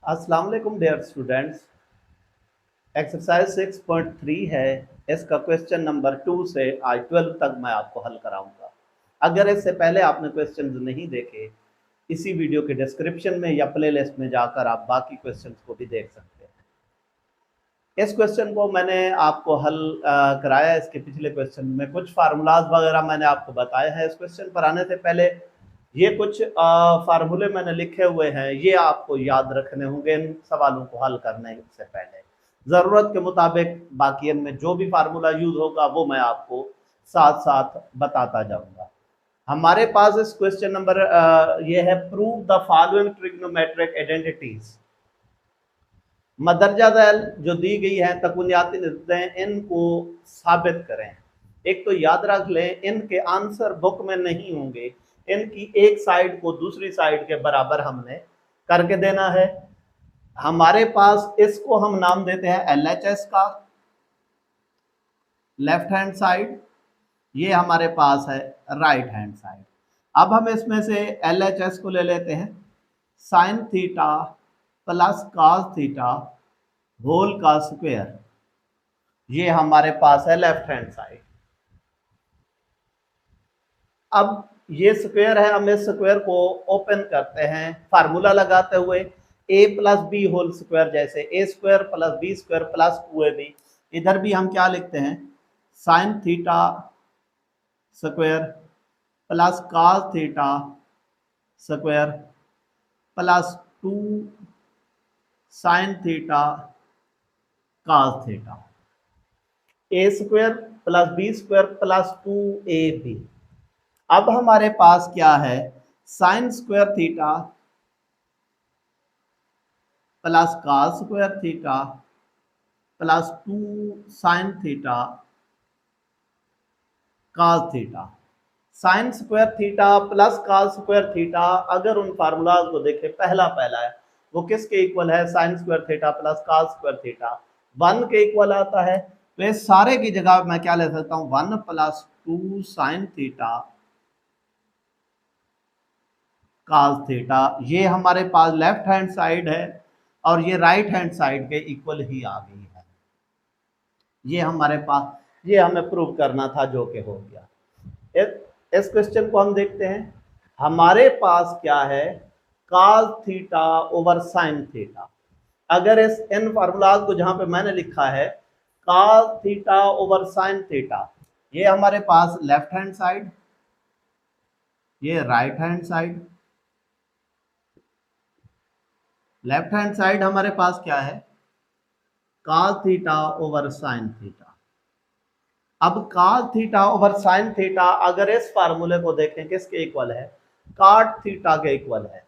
अस्सलाम वालेकुम dear students. Exercise 6.3 है। इसका क्वेश्चन नंबर 2 से आज 12 तक मैं आपको हल कराऊंगा। अगर इससे पहले आपने क्वेश्चंस नहीं देखे, इसी वीडियो के डिस्क्रिप्शन में या प्लेलिस्ट में जाकर आप बाकी क्वेश्चंस को भी देख सकते हैं। इस क्वेश्चन को मैंने आपको हल कराया। इसके पिछले क्वेश्चन में कुछ फार्मूलाज वगैरह मैंने आपको बताए हैं। इस क्वेश्चन पर आने से पहले ये कुछ फार्मूले मैंने लिखे हुए हैं, ये आपको याद रखने होंगे इन सवालों को हल करने से पहले। ज़रूरत के मुताबिक बाकी इनमें जो भी फार्मूला यूज होगा वो मैं आपको साथ साथ बताता जाऊंगा। हमारे पास इस क्वेश्चन नंबर ये है, prove the following trigonometric identities. मदरजा दैल जो दी गई है तकुनियाती निस्बतें, इनको साबित करें। एक तो याद रख लें, इनके आंसर बुक में नहीं होंगे। इनकी एक साइड को दूसरी साइड के बराबर हमने करके देना है। हमारे पास इसको हम नाम देते हैं LHS का, लेफ्ट हैंड साइड। ये हमारे पास है राइट हैंड साइड। अब हम इसमें से LHS को ले लेते हैं, sine theta plus cos theta whole का स्क्वायर। ये हमारे पास है लेफ्ट हैंड साइड। अब ये स्क्वायर है, हम इस स्क्वायर को ओपन करते हैं फार्मूला लगाते हुए, a plus B whole square, जैसे a square plus B square plus 2ab। इधर भी हम क्या लिखते हैं, sine theta square plus cos theta square plus 2 sine theta cos theta. a square plus B square plus 2ab। अब हमारे पास क्या है, sine square theta plus cos square theta plus 2 sine theta cos theta. Sine square theta plus cos square theta, अगर उन formulas को देखें, पहला है वो किसके इक्वल है, sine square theta plus cos square theta 1 के इक्वल आता है। तो इस सारे की जगह मैं क्या ले सकता हूँ, 1 plus 2 sine theta cos theta. ये हमारे पास लेफ्ट हैंड साइड है और ये राइट हैंड साइड के इक्वल ही आ गई है। ये हमारे पास, ये हमें प्रूव करना था, जो कि हो गया। इस क्वेश्चन को हम देखते हैं। हमारे पास क्या है, cos theta over sine theta. अगर इस इन फार्मूलाज को जहां पे मैंने लिखा है cos theta over sine theta, ये हमारे पास लेफ्ट हैंड साइड, ये right hand side. Left hand side हमारे पास क्या है, cos theta over sine theta. अब cos theta over sine theta अगर इस फार्मूले को देखें, किसके इक्वल है, कॉट थीटा के इक्वल है।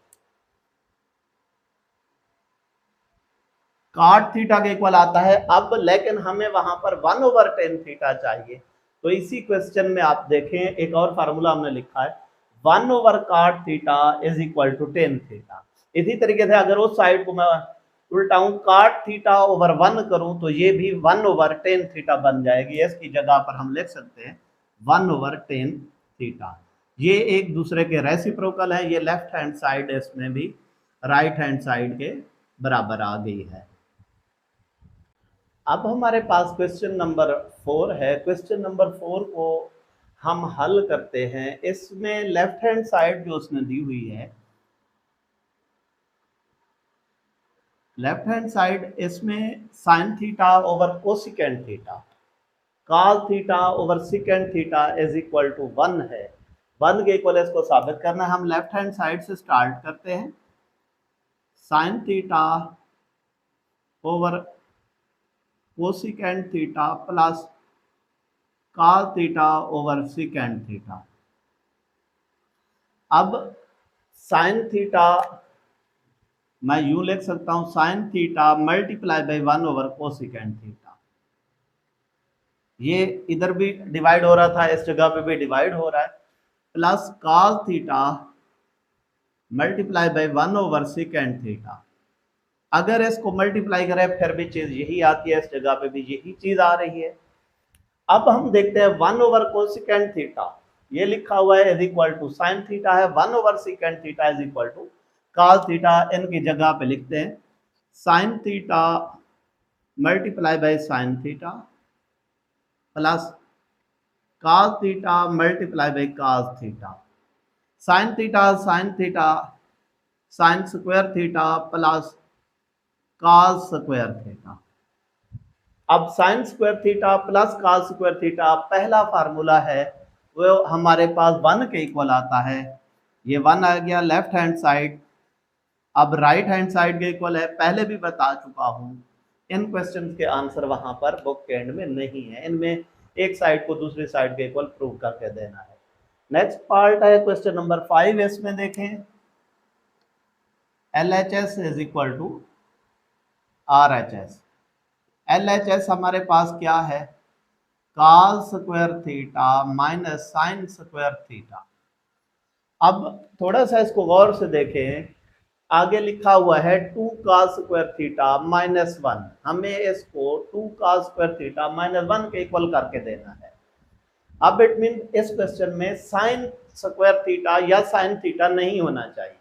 कॉट थीटा के इक्वल आता है। अब लेकिन हमें वहां पर 1/10 थीटा चाहिए। तो इसी क्वेश्चन में आप देखें, एक और फार्मूला हमने लिखा है, 1/cot theta is equal to 10 theta. इसी तरीके से अगर उस साइड को मैं उल्टाऊं, cot थीटा ओवर 1 करूं, तो ये भी 1/10 थीटा बन जाएगी। इसकी जगह पर हम लिख सकते हैं 1/10 थीटा। ये एक दूसरे के रेसिप्रोकल है। ये लेफ्ट हैंड साइड इसमें भी राइट हैंड साइड के बराबर आ गई है। अब हमारे पास क्वेश्चन नंबर 4 है। क्वेश्चन नंबर 4 को हम हल करते हैं। इसमें लेफ्ट हैंड साइड जो उसने दी हुई है, लेफ्ट हैंड साइड इसमें sine theta over cosecant theta, cos theta over secant theta is equal to 1 है। 1 के इक्वल इसको साबित करना है। हम लेफ्ट हैंड साइड से स्टार्ट करते हैं, sine theta over cosecant theta plus cos theta over secant theta. अब साइन थीटा मैं यूं लिख सकता हूं, sign theta multiply by 1 cosecant theta. ये इधर भी डिवाइड हो रहा था, इस जगह पे भी डिवाइड हो रहा है, plus cos theta multiply by 1 secant theta. अगर इसको मल्टीप्लाई करें फिर भी चीज यही आती है, इस जगह पे भी यही चीज आ रही है। अब हम देखते हैं 1 कोसिकेंट थीटा, ये लिखा हुआ है is equal to sine theta है, 1 secant theta is equal to cos theta. इनकी जगह पे लिखते हैं sine theta multiply by sine theta plus cos theta multiply by cos theta, sine theta sine square theta plus cos square theta. अब sine square theta plus cos square theta पहला formula है वो हमारे पास 1 के इक्वल आता है, ये 1 आ गया लेफ्ट हैंड साइड। अब राइट हैंड साइड के इक्वल है, पहले भी बता चुका हूं इन क्वेश्चंस के आंसर वहां पर बुक के एंड में नहीं है, इनमें एक साइड को दूसरी साइड के इक्वल प्रूव करके देना है। नेक्स्ट पार्ट है क्वेश्चन नंबर 5, इसमें देखें LHS is equal to RHS। LHS हमारे पास क्या है, cos square theta minus sine square theta. अब थोड़ा सा इसको गौर से देखें, आगे लिखा हुआ है 2 cos स्क्वायर थीटा माइनस 1, हमें इसको 2 cos स्क्वायर थीटा माइनस 1 के इक्वल करके देना है। अब इट मीन इस क्वेश्चन में साइन स्क्वायर थीटा या साइन थीटा नहीं होना चाहिए।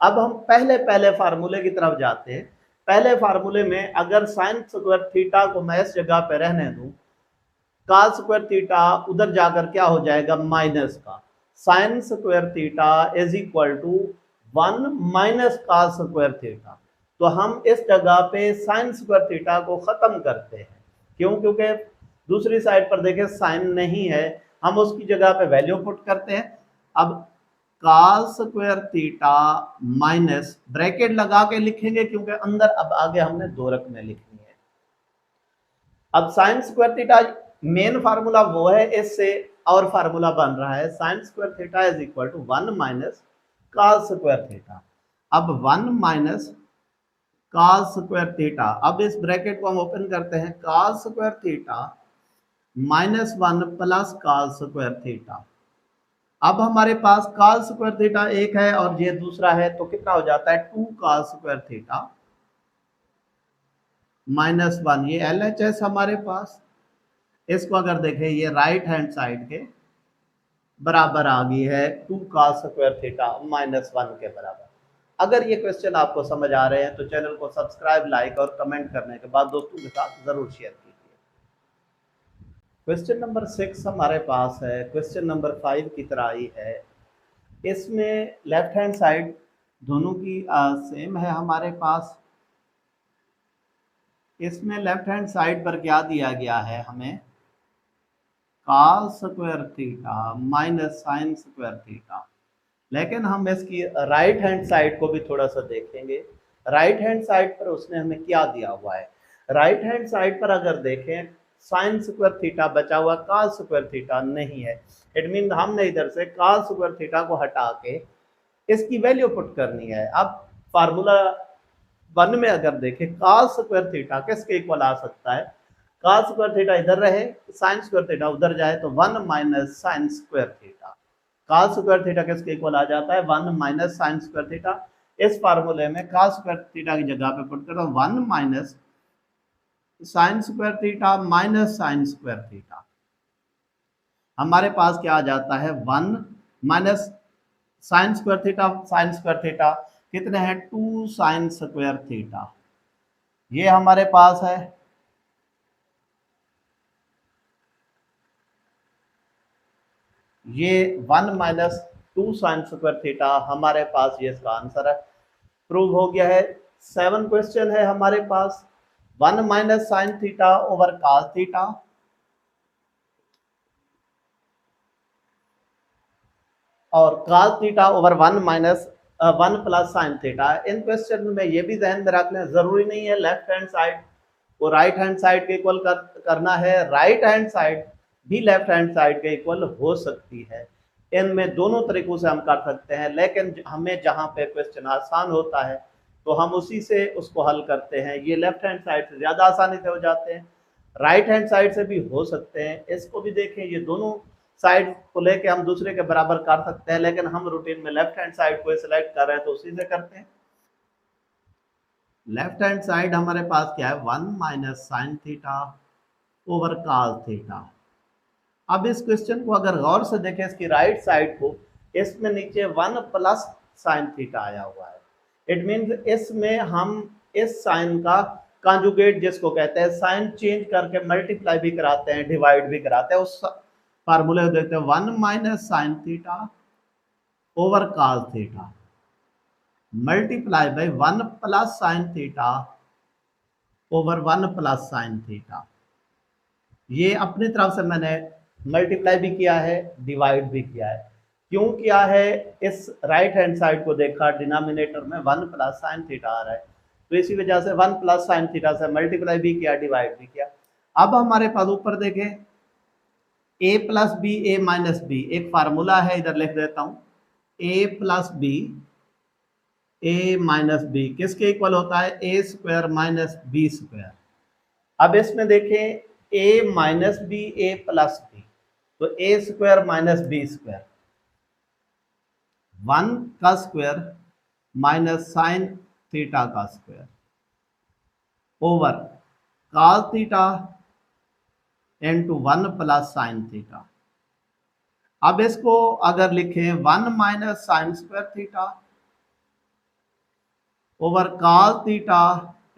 अब हम पहले फार्मूले की तरफ जाते हैं। पहले फार्मूले में अगर साइन स्क्वायर थीटा को मैं इस जगह पे रहने दूं, cos स्क्वायर थीटा उधर जाकर क्या हो जाएगा माइनस का, sine square theta is equal to 1 minus cos square theta. तो हम इस जगह पे साइन स्क्वायर थीटा को खत्म करते हैं, क्यों, क्योंकि दूसरी साइड पर देखें साइन नहीं है, हम उसकी जगह पे वैल्यू पुट करते हैं। अब cos square theta minus bracket लगा के लिखेंगे क्योंकि अंदर अब आगे हमने 2 रकमें लिखनी है। अब sine square theta main formula वो है, इससे और फार्मूला बन रहा है sine square theta is equal to 1 minus cos square theta. अब 1 माइनस cos स्क्वायर थीटा, अब इस ब्रैकेट को हम ओपन करते हैं, cos square theta minus 1 plus cos square theta. अब हमारे पास cos स्क्वायर थीटा एक है और ये दूसरा है, तो कितना हो जाता है 2 cos स्क्वायर थीटा माइनस 1, ये LHS हमारे पास। इसको अगर देखें ये राइट हैंड साइड के बराबर आ गई है 2 cos स्क्वायर थीटा माइनस 1 के बराबर। अगर ये क्वेश्चन आपको समझ आ रहे हैं तो चैनल को सब्सक्राइब, लाइक और कमेंट करने के बाद दोस्तों के साथ जरूर शेयर कीजिए। क्वेश्चन नंबर 6 हमारे पास है, क्वेश्चन नंबर 5 की तरह ही है। इसमें लेफ्ट हैंड साइड दोनों की सेम है हमारे पास। इसमें लेफ्ट हैंड साइड पर क्या दिया गया है हमें, cos square theta minus sine square theta. लेकिन हम इसकी राइट हैंड साइड को भी थोड़ा सा देखेंगे। राइट हैंड साइड पर उसने हमें क्या दिया हुआ है, राइट हैंड साइड पर अगर देखें साइन स्क्वायर थीटा बचा हुआ, cos स्क्वायर थीटा नहीं है। इट मीन हमने इधर से cos स्क्वायर थीटा को हटा के इसकी वैल्यू पुट करनी है। अब फार्मूला 1 में अगर देखें cos स्क्वायर थीटा किसके इक्वल आ सकता है, cos स्क्वायर थीटा इधर रहे, साइन स्क्वायर थीटा उधर जाए, तो 1 minus sine square theta. cos square theta किसके इक्वल आ जाता है 1 माइनस साइन स्क्वायर थीटा। इस फार्मूले में cos स्क्वायर थीटा की जगह पे पुट करो 1 minus sine square theta minus sine square theta. हमारे पास क्या आ जाता है 1 minus sine square theta, sine square theta कितने हैं 2 साइन स्क्वायर थीटा, ये हमारे पास है। ये 1 माइनस 2 साइन स्क्वायर थीटा हमारे पास, ये इसका आंसर है, प्रूव हो गया है। 7 क्वेश्चन है हमारे पास, 1 minus sine theta over cos theta, और cos theta over 1 minus 1 plus sine theta. इन क्वेश्चन में ये भी ध्यान में रख लें, जरूरी नहीं है लेफ्ट हैंड साइड को राइट हैंड साइड के इक्वल करना है, राइट हैंड साइड भी लेफ्ट हैंड साइड के इक्वल हो सकती है। इनमें दोनों तरीकों से हम कर सकते हैं, लेकिन हमें जहाँ पे क्वेश्चन आसान होता है तो हम उसी से उसको हल करते हैं। ये लेफ्ट हैंड साइड से ज़्यादा आसानी से हो जाते हैं, राइट हैंड साइड से भी हो सकते हैं। इसको भी देखें, ये दोनों साइड को लेके हम दूसरे के बराबर कर सकते हैं, लेकिन हम रूटीन में लेफ्ट हैंड साइड को सिलेक्ट कर रहे हैं तो उसी से करते हैं। लेफ्ट हैंड साइड हमारे पास क्या है 1 minus sine theta over cos theta. अब इस क्वेश्चन को अगर गौर से देखें, इसकी राइट साइड को, इसमें नीचे 1 प्लस साइन थीटा आया हुआ है। इट मीन्स इसमें हम इस साइन का कॉन्जुगेट जिसको कहते हैं, साइन चेंज करके मल्टीप्लाई भी कराते हैं, डिवाइड भी कराते हैं, उस फार्मूले को देखते हैं 1 minus sine theta over cos theta multiply bye 1 plus sine theta over 1 plus sine theta. ये अपनी तरफ से मैंने मल्टीप्लाई भी किया है, डिवाइड भी किया है। क्यों किया है? इस राइट हैंड साइड को देखा, डिनोमिनेटर में 1 प्लस साइन थीटा आ रहा है, तो इसी वजह से 1 प्लस साइन थीटा से मल्टीप्लाई भी किया, डिवाइड भी किया। अब हमारे पास ऊपर देखें a plus B A minus B, एक फार्मूला है, इधर लिख देता हूं, a plus B A minus B किसके इक्वल होता है? A square minus B square. अब इसमें देखें a minus B A plus B, तो A square minus B square, 1 का स्क्वायर माइनस साइन थीटा का square over cos theta into 1 plus sine theta. अब इसको अगर लिखें 1 minus sine square theta over cos theta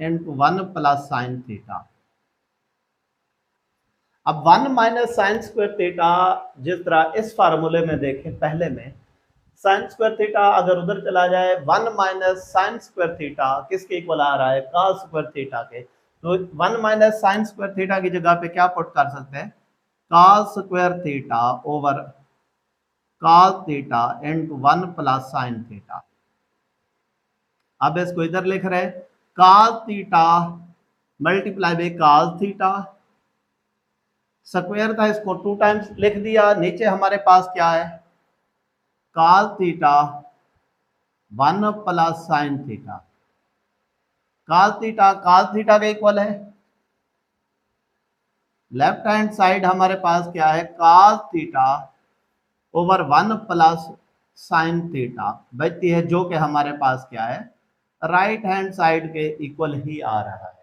into 1 plus sine theta. अब 1 minus sine square theta जिस तरह इस फार्मूले में देखें, पहले में साइन स्क्वायर थीटा अगर उधर चला जाए, 1 माइनस साइन स्क्वायर थीटा किसके इक्वल आ रहा है? कॉस स्क्वायर थीटा के। तो 1 माइनस साइन स्क्वायर थीटा की जगह पे क्या पुट कर सकते हैं? Cos square theta over cos theta into 1 plus sine theta. अब इसको इधर लिख रहे हैं cos theta multiply by cos theta, square था इसको 2 टाइम्स लिख दिया, नीचे हमारे पास क्या है? Cos theta 1 plus sine theta. Cos theta के इक्वल है, लेफ्ट हैंड साइड हमारे पास क्या है? Cos theta over 1 plus sine theta बचती है, जो कि हमारे पास क्या है? राइट हैंड साइड के इक्वल ही आ रहा है।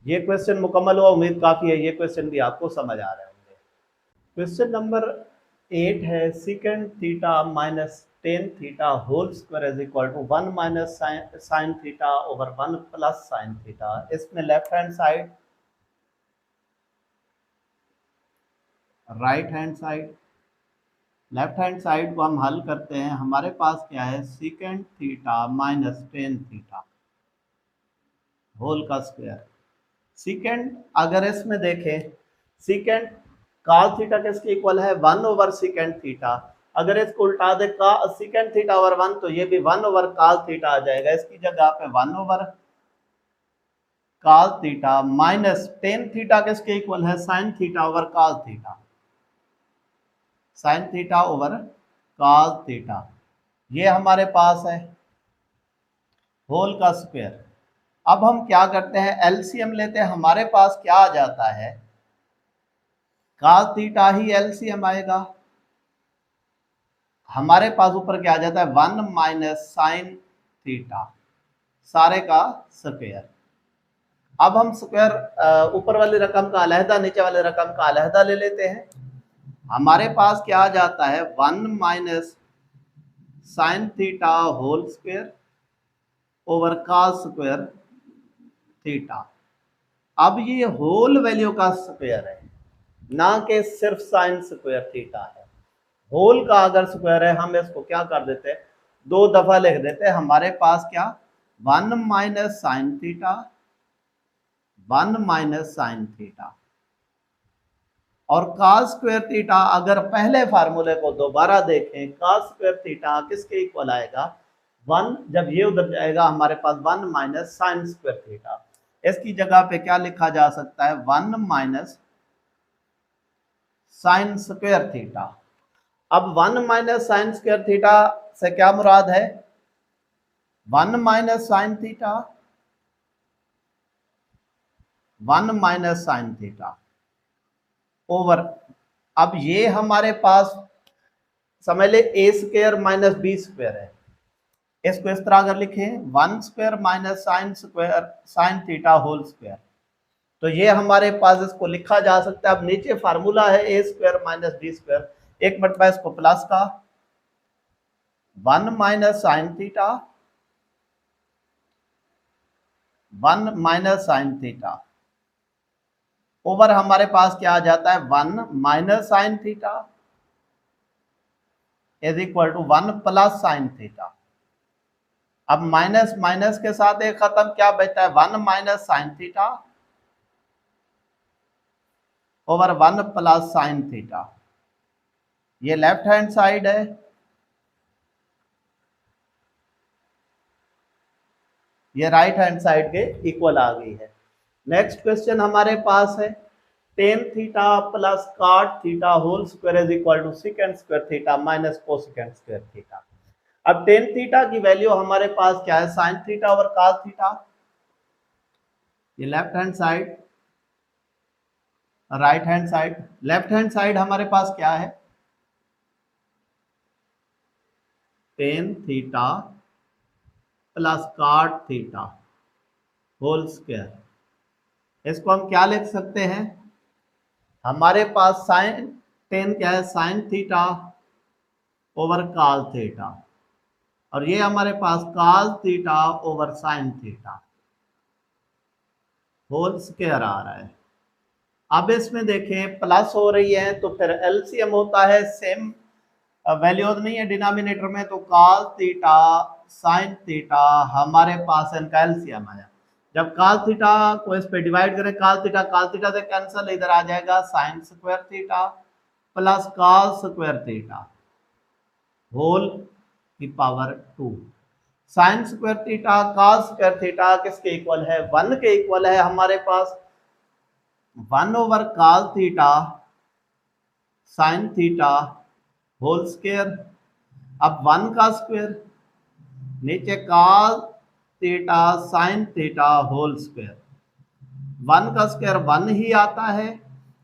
ये क्वेश्चन मुकम्मल हुआ, उम्मीद काफी है ये क्वेश्चन भी आपको समझ आ रहे होंगे। क्वेश्चन नंबर 8 है secant theta minus tan theta whole square is equal to 1 minus sine theta over 1 plus sine theta. इसमें left hand side, right hand side, left hand side को हम हल करते हैं, हमारे पास क्या है? secant theta minus tan theta whole का स्क्वायर। secant अगर इसमें देखें, secant cos थीटा किसके इक्वल है? 1 ओवर secant थीटा। अगर इसको उल्टा दे का secant थीटा ओवर 1, तो ये भी 1 ओवर cos थीटा आ जाएगा। इसकी जगह पे 1 over cos theta minus tan theta किसके इक्वल है? sin theta over cos theta, sin theta over cos theta. ये हमारे पास है होल का स्क्वायर। अब हम क्या करते हैं? एलसीएम लेते हैं, हमारे पास क्या आ जाता है? cos थीटा ही एलसीएम आएगा, हमारे पास ऊपर क्या आ जाता है? 1 माइनस साइन थीटा सारे का स्क्वायर। अब हम स्क्वायर ऊपर वाली रकम का अलहदा, नीचे वाले रकम का अलहदा ले लेते हैं, हमारे पास क्या आ जाता है? 1 minus sine theta whole square over cos square theta. अब ये होल वैल्यू का स्क्वायर है, ना कि सिर्फ साइन स्क्वायर थीटा है। होल का अगर स्क्वायर है, हम इसको क्या कर देते हैं? 2 दफा लिख देते हैं, हमारे पास क्या? 1 minus sine theta, 1 minus sine theta. और cos स्क्वायर थीटा अगर पहले फार्मूले को दोबारा देखें, cos स्क्वायर थीटा किसके इक्वल आएगा? 1, जब ये उधर जाएगा हमारे पास 1 माइनस साइन स्क्वायर थीटा। इसकी जगह पे क्या लिखा जा सकता है? 1 माइनस साइन स्क्वायर थीटा। अब 1 माइनस साइन स्क्वायर थीटा से क्या मुराद है? 1 minus sine theta, 1 minus sine theta over, अब ये हमारे पास समझ ले A square minus B square है। इसको इस तरह अगर लिखें 1 square minus sine square sine theta whole square, तो ये हमारे पास इसको लिखा जा सकता है। अब नीचे फार्मूला है A square minus B square, एक मरतबा इसको प्लस का 1 minus sine theta 1 minus sine theta over हमारे पास क्या आ जाता है 1 minus sine theta is equal to 1 plus sine theta. अब माइनस माइनस के साथ एक खत्म, क्या बचता है 1 minus sine theta over 1 plus sine theta. ये लेफ्ट हैंड साइड है, ये राइट हैंड साइड के इक्वल आ गई है। नेक्स्ट क्वेश्चन हमारे पास है tan theta plus cot theta whole square is equal to second square theta minus cosecant square theta. अब टेन थीटा की वैल्यू हमारे पास क्या है sine theta over cos theta, ये left hand side right hand side. Left hand side हमारे पास क्या है tan theta plus cot theta whole square. इसको हम क्या लिख सकते हैं, हमारे पास साइन टेन क्या है sine theta over cos theta और ये हमारे पास cos theta over sine theta whole square आ रहा है। अब इसमें देखें प्लस हो रही है तो फिर एलसीएम होता है, सेम वैल्यूज नहीं है डिनोमिनेटर में, तो कॉस थीटा साइन थीटा हमारे पास इनका एलसीएम आया। जब कॉस थीटा को इस पे डिवाइड करें कॉस थीटा से कैंसिल, इधर आ जाएगा sine square theta plus cos square theta whole की power 2। Sine square theta cos square theta किसके इक्वल है 1 के इक्वल है हमारे पास 1 over cos theta sine theta whole square. अब 1 का स्क्वायर नीचे cos theta sine theta whole square, 1 का स्क्वायर 1 ही आता है।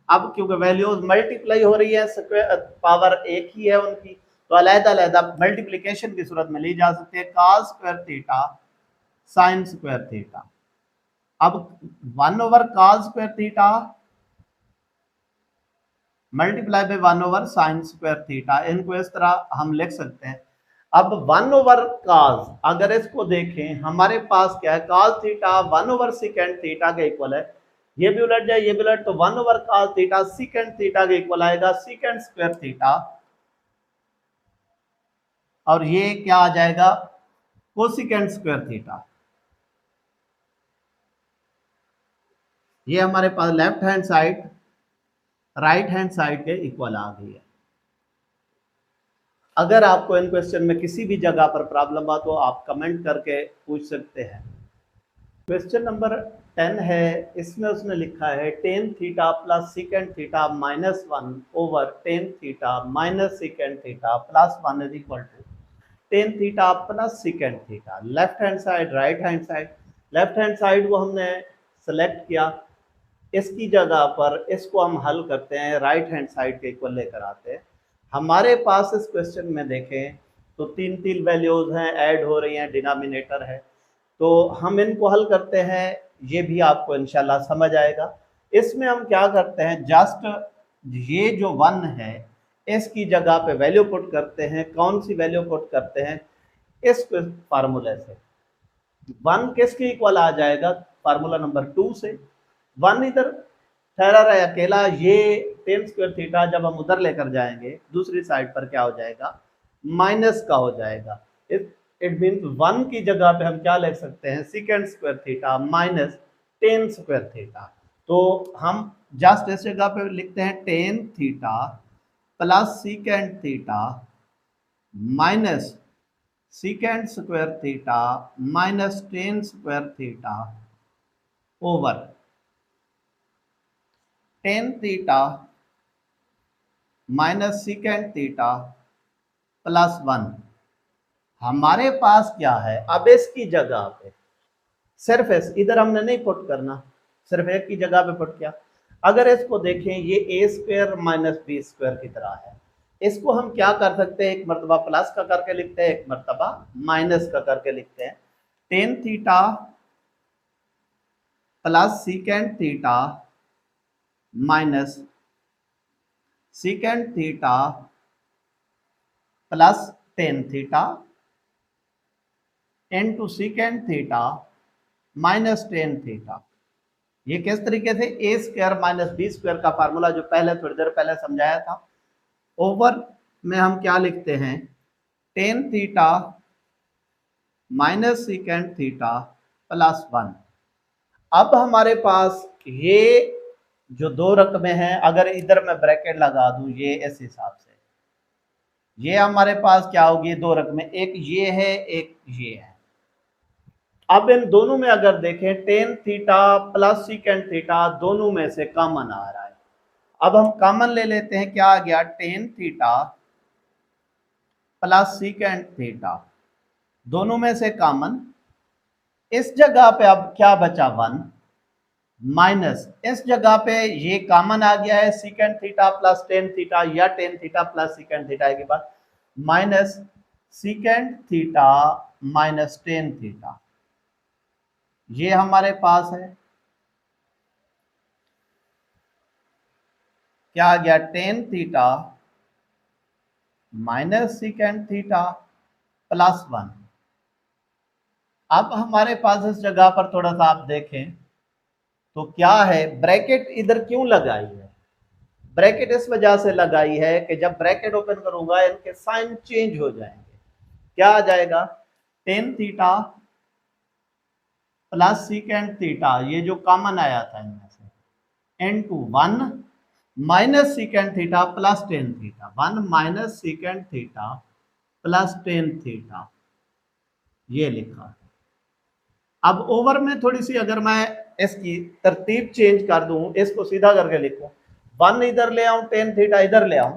अब क्योंकि वैल्यूज मल्टीप्लाई हो रही है स्क्वायर पावर एक ही है उनकी, तो अलग-अलग मल्टीप्लिकेशन की सूरत में ली जा सकती है cos square theta sine square theta. अब 1 over cos square theta multiply bye 1 over sign square theta, इनको इस तरह हम लिख सकते हैं। अब 1 ओवर कॉस, अगर इसको देखें हमारे पास क्या है cos theta 1 over second theta के इक्वल है, ये भी उलट जाए ये भी उलट, तो 1 over cos theta second theta के इक्वल आएगा सेकंड स्क्वायर थीटा और ये क्या आ जाएगा कोसेकंड स्क्वायर थीटा। ये हमारे पास left hand side right hand side के इक्वल आ गई है। अगर आपको इन क्वेश्चन में किसी भी जगह पर प्रॉब्लम आ तो आप कमेंट करके पूछ सकते हैं। क्वेश्चन नंबर 10 है, इसमें उसने लिखा है tan theta plus secant theta minus 1 over tan theta minus secant theta plus 1 is equal to tan theta plus secant theta. Left hand side right hand side, left hand side को हमने select किया, इसकी जगह पर इसको हम हल करते हैं राइट हैंड साइड के इक्वल लेकर आते हैं। हमारे पास इस क्वेश्चन में देखें तो तीन तीन वैल्यूज हैं ऐड हो रही हैं, डिनोमिनेटर है, तो हम इनको हल करते हैं, ये भी आपको इंशाल्लाह समझ आएगा। इसमें हम क्या करते हैं जस्ट ये जो 1 है इसकी जगह पे वैल्यू पुट करते हैं। कौन सी वैल्यू पुट करते हैं इस फार्मूले से, 1 किसके इक्वल आ जाएगा फार्मूला नंबर 2 से। 1 इधर ठहरा रहा है अकेला, ये टेन स्क्वायर थीटा जब हम उधर लेकर जाएंगे दूसरी साइड पर क्या हो जाएगा माइनस का हो जाएगा। इट मीन्स 1 की जगह पे हम क्या लिख सकते हैं second square theta minus ten square theta. तो हम जस्ट इस जगह पे लिखते हैं ten theta plus secant theta minus second square theta minus ten square theta over tan theta minus secant theta plus 1। हमारे पास क्या है अब इसकी जगह पे सिर्फ इधर हमने नहीं पुट करना, सिर्फ एक की जगह पे पुट किया। अगर इसको देखें ये A square minus B square की तरह है, इसको हम क्या कर सकते हैं एक मरतबा प्लस का करके लिखते हैं, एक मरतबा माइनस का करके लिखते हैं। Ten theta plus secant theta minus secant theta plus tan theta into second theta minus tan theta. ये किस तरीके से, ए स्क्वायर माइनस बी स्क्वायर का फार्मूला जो पहले थोड़ी देर पहले समझाया था, ओवर में हम क्या लिखते हैं, ten theta minus second theta plus 1। अब हमारे पास ये जो दो रकमें हैं, अगर इधर मैं ब्रैकेट लगा दूं ये इस हिसाब से, ये हमारे पास क्या होगी, दो रकमें, एक ये है एक ये है। अब इन दोनों में अगर देखें, ten theta plus secant theta दोनों में से कॉमन आ रहा है। अब हम कॉमन ले लेते हैं, क्या आ गया, tan theta plus secant theta, दोनों में से कॉमन, इस जगह पे अब क्या बचा, 1 माइनस, इस जगह पे ये कॉमन आ गया है second theta plus tan theta, या टेन थीटा प्लस सीकेंड थीटा के बाद minus second theta minus tan theta, ये हमारे पास है, क्या आ गया, tan theta minus second theta plus 1। अब हमारे पास इस जगह पर थोड़ा सा आप देखें तो क्या है, ब्रैकेट इधर क्यों लगाई है, ब्रैकेट इस वजह से लगाई है कि जब ब्रैकेट ओपन करूंगा इनके साइन चेंज हो जाएंगे। क्या आ जाएगा, टेन थीटा प्लस सीकेंड थीटा, ये जो कॉमन आया था इनमें से, into 1 minus second theta plus tan theta, 1 minus second theta plus tan theta, ये लिखा। अब ओवर में थोड़ी सी अगर मैं इसकी तरतीब चेंज कर दूं, इसको सीधा करके लिखूं, 1 इधर ले आऊं, टेन थीटा इधर ले आऊं,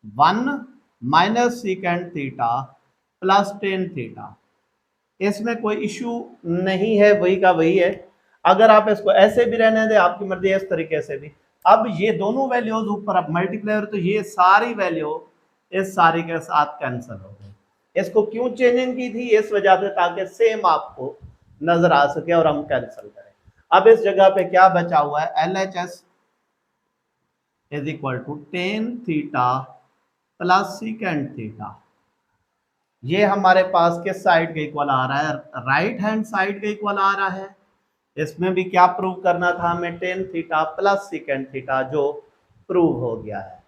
1 minus second theta plus tan theta, इसमें कोई इशू नहीं है, वही का वही है। अगर आप इसको ऐसे भी रहने दें, आपकी मर्जी है, इस तरीके से भी। अब ये दोनों वैल्यूज ऊपर अब मल्टीप्लाई, तो ये सारी वैल्यू इस सारी के साथ कैंसिल हो गई। इसको क्यों चेंजिंग की थी, इस वजह से ताकि सेम आपको नजर आ सके और हम कैंसिल करें। अब इस जगह पे क्या बचा हुआ है, LHS is equal to tan theta plus सीकेंड theta, ये हमारे पास किस साइड के इक्वल आ रहा है, राइट हैंड साइड के इक्वल आ रहा है। इसमें भी क्या प्रूव करना था हमें, ten theta plus secant theta, जो प्रूव हो गया है।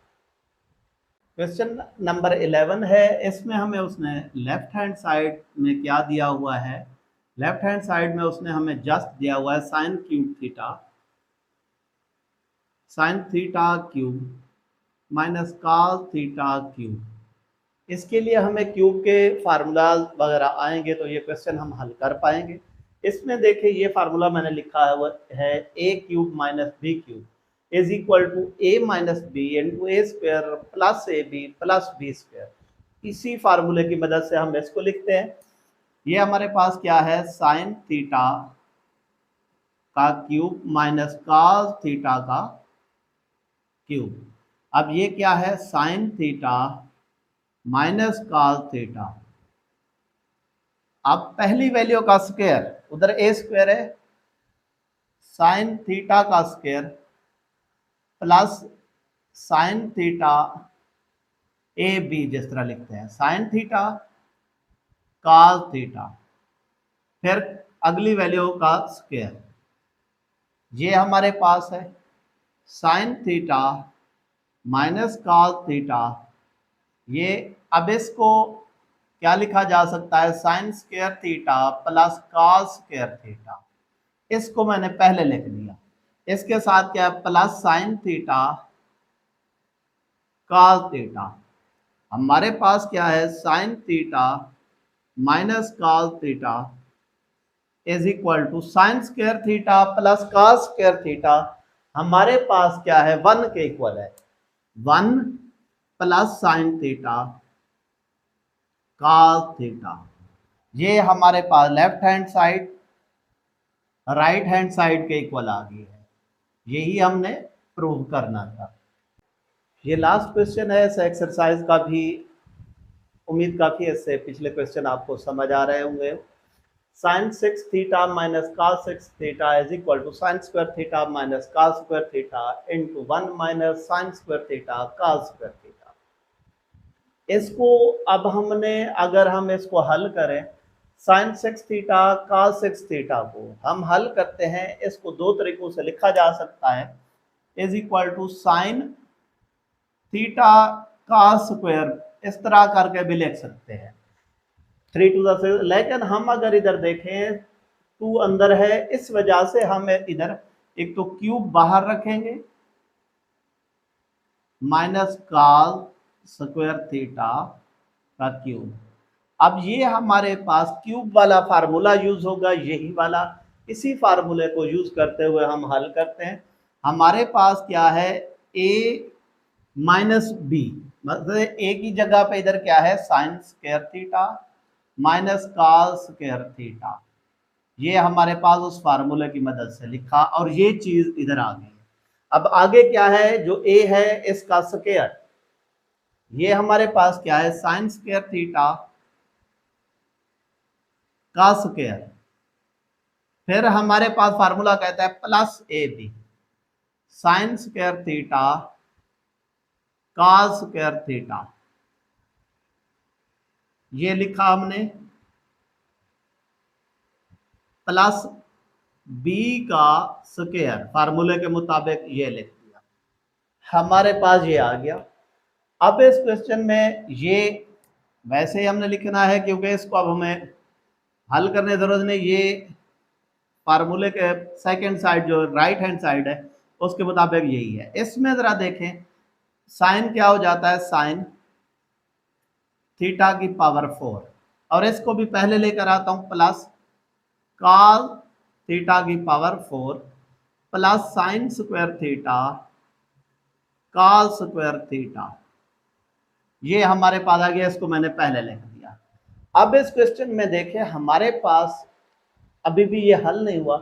क्वेश्चन नंबर 11 है, इसमें हमें उसने लेफ्ट हैंड साइड में क्या दिया हुआ है, लेफ्ट हैंड साइड में उसने हमें जस्ट दिया हुआ है sine cube theta, sine theta cube minus cos theta cube. इसके लिए हमें क्यूब के फार्मूलाज वगैरह आएंगे तो ये क्वेश्चन हम हल कर पाएंगे। इसमें देखिए ये फार्मूला मैंने लिखा है A cube minus B cube is equal to A minus B into A square plus A B plus B square. इसी फार्मूले की मदद से हम इसको लिखते हैं। ये हमारे पास क्या है, साइन थीटा का क्यूब माइनस कॉस थीटा का क्यूब। अब ये क्या है, sine theta minus cos theta. अब पहली वैल्यू का स्क्वायर, उधर ए स्क्वायर है, साइन थीटा का square plus sine theta A B, जिस तरह लिखते हैं साइन थीटा कॉस थीटा, फिर अगली वैल्यू का स्क्वायर। ये हमारे पास है sine theta minus cos theta. ये अब इसको क्या लिखा जा सकता है, sine square theta plus cos square theta. इसको मैंने पहले लिख लिया। इसके साथ क्या है, plus sine theta cos theta. हमारे पास क्या है, sine theta minus cos theta is equal to sine square theta plus cos square theta. हमारे पास क्या है, 1 के इक्वल है, 1 plus sine theta cos theta. ये हमारे पास left hand side right hand side के इक्वल आ गई है। यही हमने प्रूव करना था। ये लास्ट क्वेश्चन है इस एक्सरसाइज का भी। उम्मीद काफ़ी इससे पिछले क्वेश्चन आपको समझ आ रहे होंगे। Sine 6 theta minus cos 6 theta is equal to sine square theta minus cos square theta into 1 minus sine square theta cos square theta. इसको अब हमने, अगर हम इसको हल करें, साइन 6 थीटा कॉस 6 थीटा को हम हल करते हैं, इसको दो तरीकों से लिखा जा सकता है, is equal to sine theta cos square, इस तरह करके भी लिख सकते हैं 3 टू द 6। लेकिन हम अगर इधर देखें 2 अंदर है, इस वजह से हम इधर एक तो क्यूब बाहर रखेंगे माइनस कॉस स्क्वायर थीटा का क्यूब। अब ये हमारे पास क्यूब वाला फार्मूला यूज होगा, यही वाला, इसी फार्मूले को यूज करते हुए हम हल करते हैं। हमारे पास क्या है, a माइनस बी, मतलब a की जगह पे इधर क्या है sine square theta minus cos square theta, ये हमारे पास उस फार्मूले की मदद से लिखा और ये चीज इधर आ गई। अब आगे क्या है, जो a है इसका स्क्वायर, ये हमारे पास क्या है साइन स्क्वायर थीटा का स्क्वायर, फिर हमारे पास फार्मूला कहता है plus A B sine square theta cos square theta, ये लिखा हमने, प्लस बी का स्क्वायर फार्मूले के मुताबिक ये लिख दिया, हमारे पास ये आ गया। अब इस क्वेश्चन में ये वैसे ही हमने लिखना है क्योंकि इसको अब हमें हल करने की जरूरत नहीं, ये फार्मूले के सेकंड साइड जो राइट हैंड साइड है उसके मुताबिक यही है। इसमें जरा देखें साइन क्या हो जाता है, साइन थीटा की पावर 4, और इसको भी पहले लेकर आता हूं प्लस कॉस थीटा की power 4 plus sign square theta cos square theta, ये हमारे पास आ गया, इसको मैंने पहले लिख दिया। अब इस क्वेश्चन में देखें हमारे पास अभी भी ये हल नहीं हुआ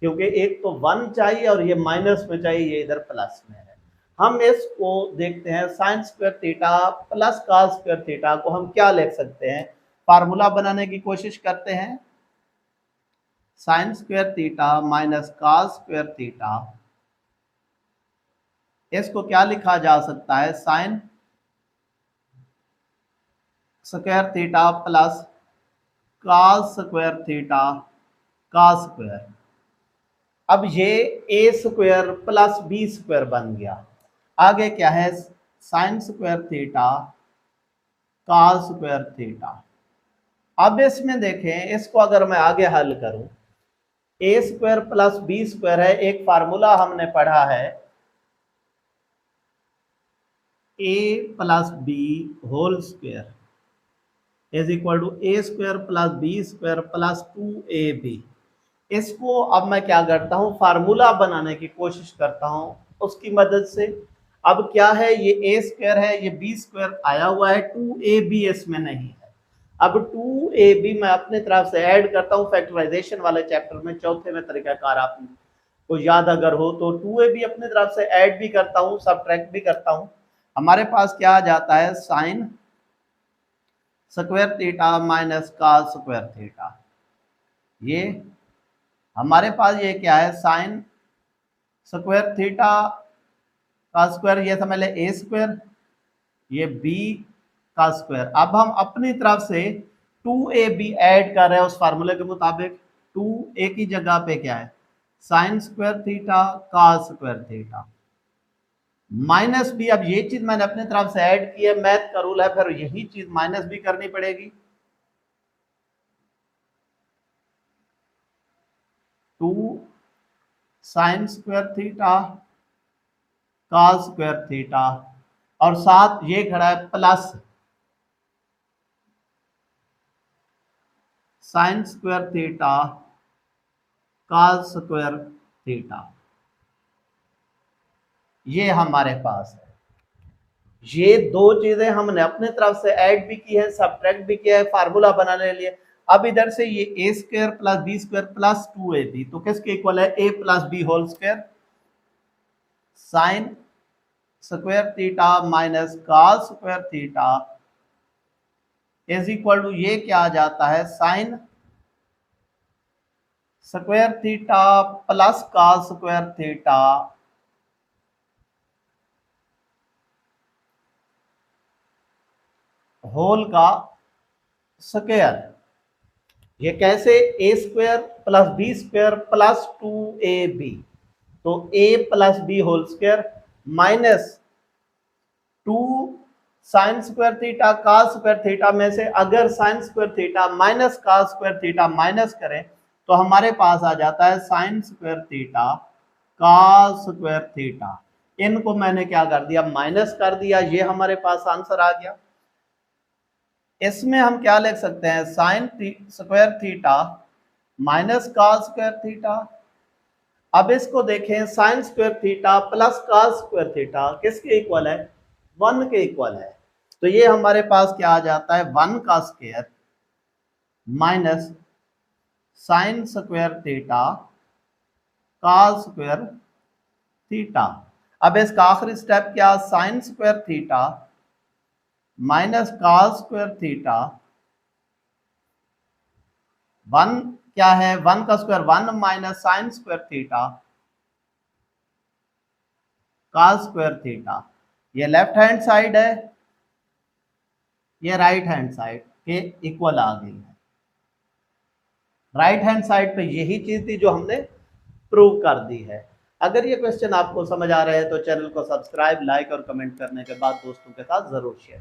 क्योंकि एक तो 1 चाहिए और ये माइनस में चाहिए, ये इधर प्लस में है। हम इसको देखते हैं sine square theta plus cos square theta को हम क्या लिख सकते हैं, फार्मूला बनाने की कोशिश करते हैं। Sine square theta minus cos square theta, इसको क्या लिखा जा सकता है, sine square theta plus cos square theta cos square. अब ये A square plus B square बन गया, आगे क्या है sine square theta cos square theta. अब इसमें देखें, इसको अगर मैं आगे हल करूं, A square plus B square है, एक फार्मूला हमने पढ़ा है A plus B whole square is equal to A square plus B square plus 2ab। इसको अब मैं क्या करता हूं, फार्मूला बनाने की कोशिश करता हूं उसकी मदद से। अब क्या है, ये ए स्क्वायर है, ये बी स्क्वायर आया हुआ है, 2ab इसमें नहीं है। अब 2ab मैं अपने तरफ से ऐड करता हूं, फैक्टराइजेशन वाले चैप्टर में चौथे में तरीकाकार आपको याद अगर हो तो 2ab अपने तरफ से ऐड भी करता हूं, सबट्रैक्ट भी करता हूं। हमारे पास क्या आ जाता है, sine square theta minus cos square theta, ये हमारे पास ये क्या है साइन स्क्वायर थीटा का स्क्वायर, ये समझ ले ए स्क्वायर, ये बी का स्क्वायर। अब हम अपनी तरफ से 2ab ऐड कर रहे हैं उस फार्मूले के मुताबिक, 2a की जगह पे क्या है sine square theta cos square theta minus B. अब ये चीज मैंने अपनी तरफ से ऐड की है, मैथ का रूल है, फिर यही चीज माइनस भी करनी पड़ेगी। 2 sine square theta cos square theta, और साथ ये खड़ा है plus sign square theta cos square theta, ये हमारे पास है। ये दो चीजें हमने अपने तरफ से ऐड भी की है, सब्ट्रैक्ट भी किया है फार्मूला बनाने के लिए। अब इधर से ये A square plus B square plus 2ab तो किसके इक्वल है, A plus B whole square sine square theta minus cos square theta is equal to, ये क्या आ जाता है sine square theta plus cos square theta whole का square. ये कैसे, A square plus B square plus 2ab, तो a plus B whole square minus 2 sine square theta cos square theta में से अगर sign square theta minus cos square theta minus करें तो हमारे पास आ जाता है sine square theta cos square theta. इनको मैंने क्या कर दिया, माइनस कर दिया, ये हमारे पास आंसर आ गया। इसमें हम क्या लिख सकते हैं, sine square theta minus cos square theta. अब इसको देखें, sign square theta plus cos square theta किसके इक्वल है, 1 के इक्वल है। तो ये हमारे पास क्या आ जाता है, 1 का square minus sine square theta cos square theta. अब इसका आखिरी स्टेप क्या, sign square theta minus cos square theta, 1 क्या है, 1 का square 1 minus sine square theta cos square theta. ये लेफ्ट हैंड साइड है, ये राइट हैंड साइड के इक्वल आ गई है। राइट हैंड साइड पे यही चीज थी जो हमने प्रूव कर दी है। अगर ये क्वेश्चन आपको समझ आ रहा है तो चैनल को सब्सक्राइब, लाइक और कमेंट करने के बाद दोस्तों के साथ जरूर शेयर